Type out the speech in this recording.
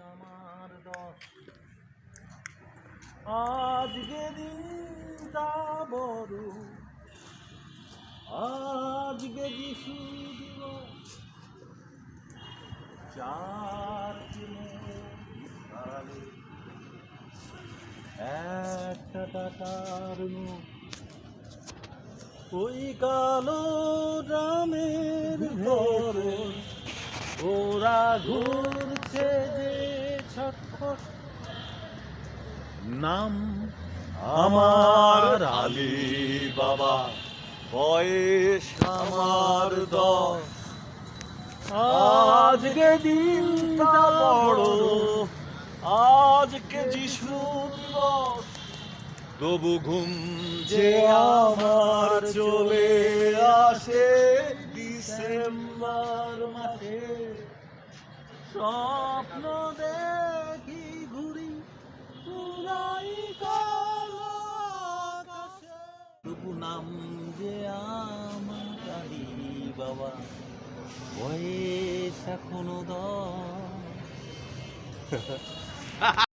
আমার দশ আজকে দিনটা বড় আজকে যিশু দিবস চার দিনে একটা টাকার নোট ওই কালো ড্রামের ঘরে ওরা ঘুরছে যে ছটফট নাম আমার আলী বাবা বয়স আমার 10 আজকে দিনটা বড় আজকে যিশু দিবস তবু ঘুম যে আমার চলে আসে ডিসেম্বর মাসে স্বপ্ন দেখি ঘুরি পুরাই কালো আকাশে তবু নাম যে আমার আলী বাবা বয়স এখনো 10